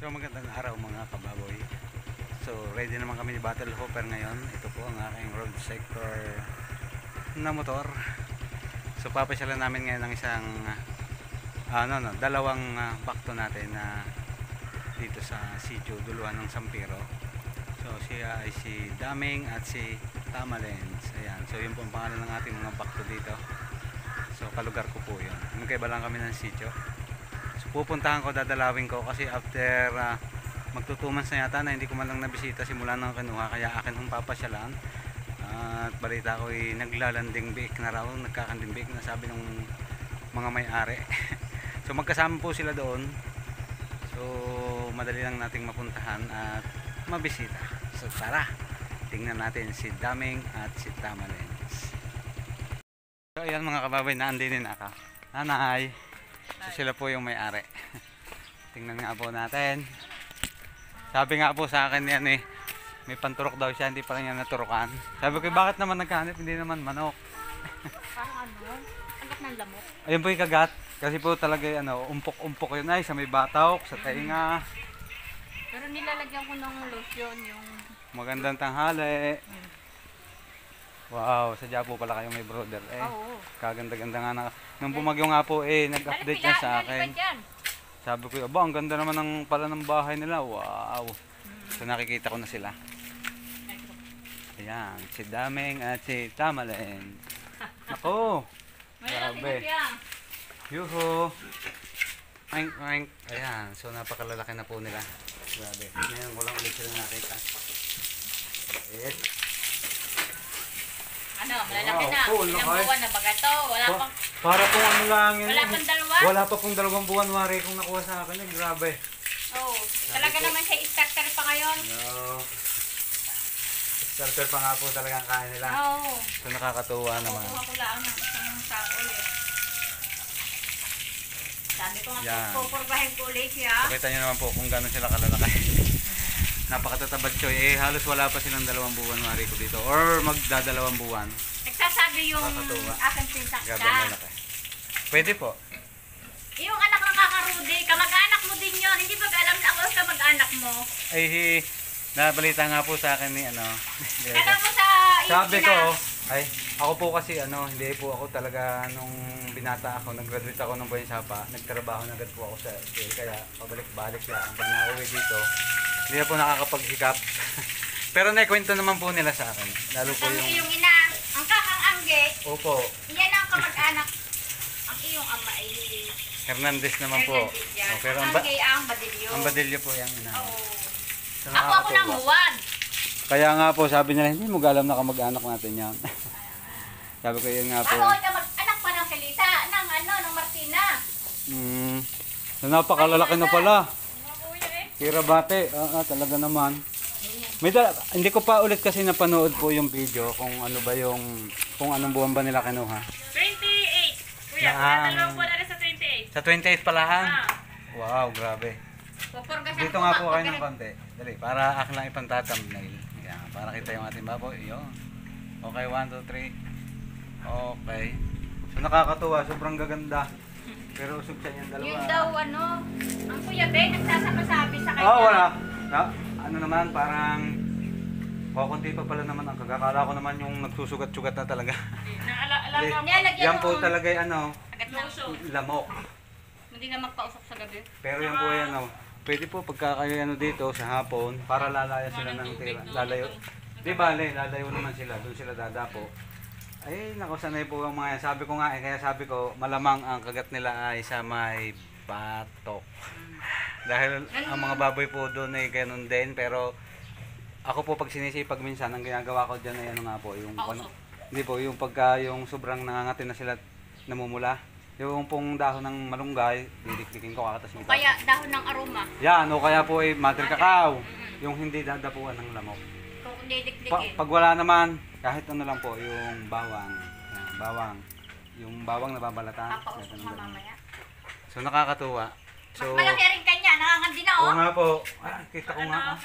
So magandang araw mga kababoy. So ready naman kami ni Battle Hopper ngayon. Ito po ang aking road sector na motor. So papasyalan namin ngayon ng isang dalawang bakto natin na dito sa sitio Duluhan ng Sampiro. So siya ay si Daming at si Tamalens. Ayan. So yun po ang pangalan ng ating mga bakto dito. So kalugar ko po yun. Magkaiba lang kami ng sitio. Pupuntahan ko, dadalawin ko kasi after magtutumans na yata na hindi ko man lang nabisita simula ng kinuha, kaya akin hong papasyalan. At balita ko ay naglalanding biik na raw, nagkakanding biik na sabi ng mga may-ari. So magkasama po sila doon. So madali lang nating mapuntahan at mabisita. So tara, tingnan natin si Daming at si Tamalens. So ayan mga kababay, naandinin ako. Nanay. So, sila po yung may-ari. Tingnan nga po natin. Sabi nga po sa akin yan may panturok daw siya, hindi pa rin yan naturukan. Sabi ko, bakit naman nagkahanip? Hindi naman manok. Parang anak ng lamok. Ayun po yung kagat. Kasi po talaga umpok-umpok yun ay sa may batok, sa tainga. Pero nilalagyan ko ng lotion yung... Magandang tanghali. Wow, sadya po pala kayo may brother Oo. Kaganda-ganda nga na. Nung bumagyo nga po nag-update niya sa akin. Sabi ko, aba, ang ganda naman pala ng bahay nila. Wow. So nakikita ko na sila. Ayan, si Daming at si Tamalen. Ako. Grabe. Yuhu. Oink, oink. Ayan, so napakalalaki na po nila. Grabe. Ngayon ko lang ulit sila nakita. Yes. Ano, malalaki na. Ilang buwan na baga to? Wala pang... Para pong ano lang yun. Wala pang dalawa? Wala pa pong 2 buwan, wari kung nakuha sa akin. Grabe. Oo. Talaga naman siya starter pa ngayon. No. Starter pa nga po talaga ang kain nila. Oo. So nakakatuwa naman. Kukuha ko lang ng isang sako ulit. Sabi ko nga, pupurbahin ko ulit siya. Pakita nyo naman po kung gano'n sila kalalaki. Napakatatabad choy. Halos wala pa silang 2 buwan wari ko dito. Or magda2 buwan. Nagsasabi yung aking pinsak Grabe ka. malaki. Pwede po. Yung anak ng kakarudi, kamag-anak mo din yun. Hindi ba alam na ako kamag-anak mo? Ay, nabalita nga po sa akin ni Alam mo sa sabi ko, ako po kasi hindi po ako talaga nung binata ako, nag-graduate ako ng Buhay Sapa, nagtrabaho na agad po ako sa school, kaya pabalik-balik lang. Pag nauwi dito, hindi na po nakakapagsikap. Pero naikwento naman po nila sa akin. Lalo po yung iyong ina, ang kakang angge. Opo. Yan ang kamag-anak. Ang iyong ama ay Hernandez naman po. Oh, pero ang angge ang badilyo. Ang badilyo po yung ina. Oo. So, ako ng huwag. Kaya nga po sabi nila, hindi mo alam na kamag-anak natin yan. Sabi ko yun nga po. Ako kamag-anak pa ng Salita, ng Martina. So napakalalaki na pala. Kirabate, talaga naman. Hindi ko pa ulit kasi napanood po yung video kung ano ba kung anong buwan ba nila kinuha. 28. Kuya, dalawang buwan na rin sa 28. Sa 28 palahan? Wow, grabe. Dito nga po kayo ng konti. Dali, para akin lang ipang-thumbnail. Yan, para kita yung ating baboy. Yun. Okay, 1, 2, 3. Okay. So nakakatuwa, sobrang gaganda. Pero usog siya yung dalawa. Yung daw ang Kuya Ben nagsasabi sa kanya. Wala. Ano naman, parang kukunti pa pala naman ang kagakala ko naman yung nagsusugat-sugat na talaga. Yan po talaga lamok. Hindi na magpausok sa gabi. Pero yan po pwede po pagka kayo dito sa hapon, para lalaya sila ng tira. Lalayo. Di bale, lalayo naman sila, doon sila dadapo. Ay, naku, sanay po ang mga yan. Sabi ko nga kaya sabi ko, malamang ang kagat nila ay sa may batok. Dahil ang mga baboy po doon ay ganun din, pero ako po pag sinisipag minsan, ang ginagawa ko dyan ay nga po, hindi po, yung pagka yung sobrang nangangati na sila namumula, yung pong dahon ng malunggay, didikdikin ko kakatas nito. Kaya dahon ng aroma. Yan, o kaya po ay mother cacao, yung hindi dadapuan ng lamok. Kung didikdikin. Pag wala naman, kahit lang po, yung bawang, yung bawang na babalatan. Papausok mamaya. So nakakatuwa. So, mas malaki rin kanya, nangangandi na oo nga po. Kita ko nga.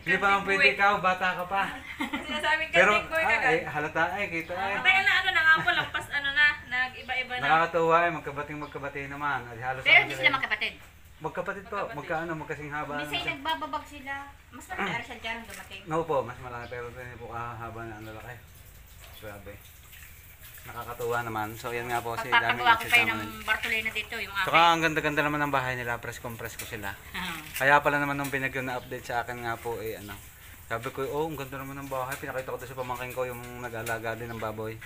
Hindi pa naman pwede ikaw, bata ka pa. Sinasabing Pero, boy kagad. halata kita Matagal na nangampo, lampas nag-iba-iba na. Nakakatuwa magkabati naman. Halos Pero hindi sila magkapatid. Magkapatid po, magkasing haba. Minsan nagbababag sila. Mas malaki siya dyan dumating. No po, mas malaki pero ito po kahaba na ano laki. Grabe. Nakakatuwa naman. So yan nga po si Daming Pagpapagawa at ko si kayo ng Tamalan. Bartolina dito, yung Saka akin. ang ganda-ganda naman ng bahay nila, press ko sila. Kaya pala naman nung binagyo na update sa akin nga po ano. Sabi ko, oh, ang ganda naman ng bahay. Pinakita ko doon sa pamangkin ko yung nag-alaga din ng baboy.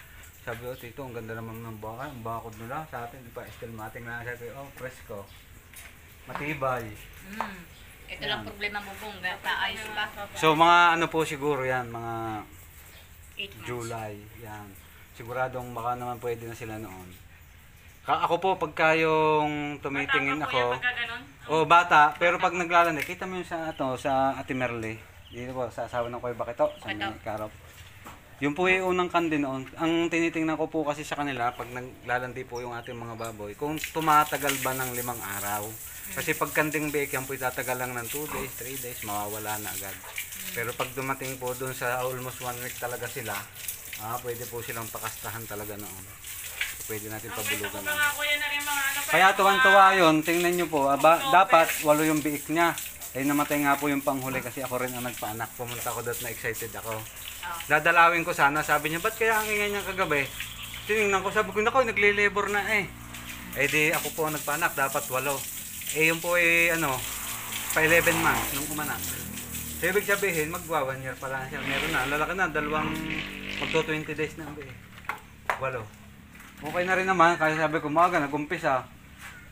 Sabi ko, tito, ang ganda naman ng bahay. Ang bakod nila sa atin, di ba? Still mating na. Sabi ko, oh, presko. Matibay. Ito lang problema mo pong paayos ba? So, mga ano po siguro yan, mga 8 months. July, yan. Siguradong baka naman pwede na sila noon. Ako po, pagka yung tumitingin ako, bata, pero pag naglalandi, kita mo yun sa Ate Merle. Dito po, sa asawa ng Kuya Bakito, sa Bakito. Karop. Yung po yung unang kandi noon. Ang tinitingnan ko po kasi sa kanila, pag naglalandi po yung ating mga baboy, kung tumatagal ba ng 5 araw. Kasi pag kanding biik, yan po itatagal lang ng 2 days, 3 days, mawawala na agad. Pero pag dumating po doon sa almost 1 week talaga sila, pwede po silang pakastahan talaga noon. So, pwede natin pabulugan. Kaya tuwan-tuwa yun, tingnan nyo po, dapat 8 yung biik niya. Eh namatay nga po yung panghuli kasi ako rin ang nagpaanak. Pumunta ako doon na excited ako. Dadalawin ko sana, sabi niya, ba't kaya ang ingay niya kagabi? Tinignan ko, sabi ko, nako, nagle-labor na eh. Eh di ako po ang nagpaanak, dapat 8. Eh yung po eh, pa 11 months nung umanak. So ibig sabihin, magwa 1 year pala siya. Meron na, lalaki na, magto 20 days na eh. 8. Okay na rin naman, kasi sabi ko, maaga, nag-umpisa.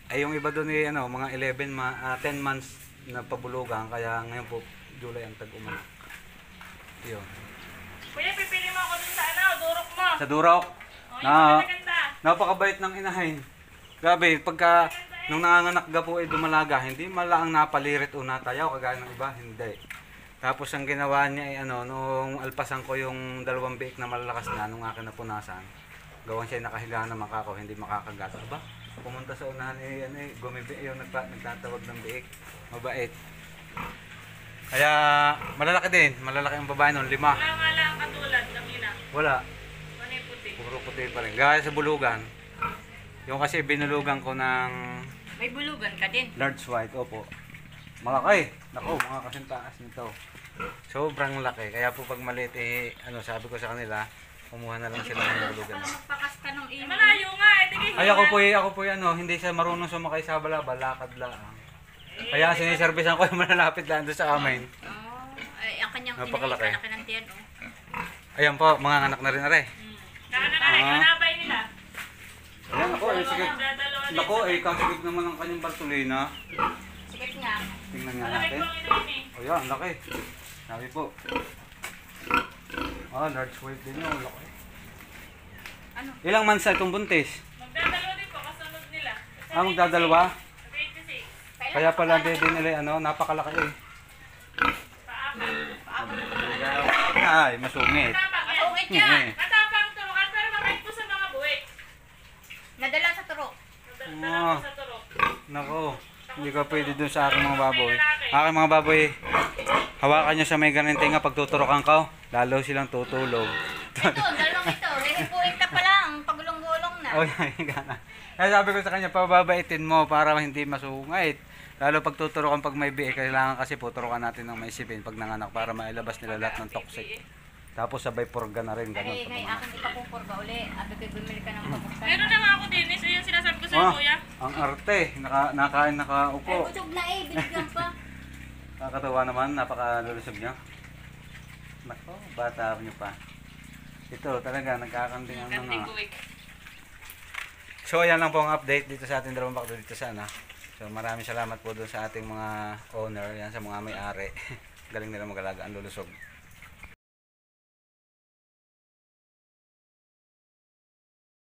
Eh yung iba doon eh, mga 10 months na pabulugan, kaya ngayon po, July ang tag-umanak. Yun. Kuya, pipili mo ako dun sa durok mo. Sa Durok, Maganda. napakabait ng inahin. Grabe, pagka nung nanganganak ga po ay dumalaga, hindi malaang napalirit o natayaw kagaya ng iba, hindi. Tapos ang ginawa niya ay nung alpasan ko yung 2 biik na malalakas na nung akin napunasan, gawan siya nakahiga na makako, hindi makakagat. Ba? Pumunta sa unahan gumibi yung nagtatawag ng biik. Mabait. Kaya malalaki din, malalaki ang babae nun, 5. Wala nga lang katulad ng ina. Wala. Ano yung puti? Puro puti pa rin. Gaya sa bulugan. Yung kasi binulugan ko ng May bulugan ka din. large white. Opo. Malaki. Nako, mga kasing taas nito. Sobrang laki. Kaya po pag maliit sabi ko sa kanila, kumuha na lang sila ng bulugan. Para magpakas ka ng imo. Malayo nga eh. Tigil. Ay ako po hindi siya marunong sumakay sa balaba, lakad lang. Kaya siniservisan ko yung malalapit lang doon sa amin. Ay, ang kanyang Napakalaki. kalaki ng tiyan, Ayan po, mga anak na rin are. Nanabay nila. Ayan ako, sige. Nako, kasigit naman ang kanyang Bartolina. Sikit nga. Tingnan nga Malaki natin. po ang ina eh. O yan, laki. Sabi po. Large weight din yun, laki. Ano? Ilang months na itong buntis? Magdadalawa din po, kasunod nila. Magdadalawa? 86. Kaya pala din nila napakalaki eh. Ay, masungit. Matapang yan. Masungit yan. Matapang turukan pero mabait po sa mga buwik. Nadala sa turok. Nadala po sa turok. Nako, hindi ka pwede dun sa aking mga baboy. Aking mga baboy, hawakan nyo sa may ganun tinga pag tuturokan ka, lalo silang tutulog. Ito, dalawang ito. Rehipuin ka pa lang. Pagulong-gulong na. O yan, gana. Kaya sabi ko sa kanya, pababaitin mo para hindi masungit. Lalo pag tuturokan pag may biik, kailangan kasi po turukan natin ng maisipin pag nanganak para mailabas nila lahat ng toxic. Tapos sabay purga na rin, ganun. Ay, ngayon akin di pa pupurga uli. Abi ko bumili ka ng pagkakas. Meron na nga ako din. Ito yung sinasabi ko sa'yo, kuya. Ang arte, nakain Ay, nakaupo. busog na binigyan pa. Nakakatawa naman, napakalulusog niya. Nako, bata niyo pa. Ito talaga, nagkakanding ang Kanting mga. buwik. So ayan lang po ang update dito sa ating dalawang bakto dito sana. So maraming salamat po doon sa ating mga owner, yan sa mga may-ari. Galing nila mag-alaga ang lulusog.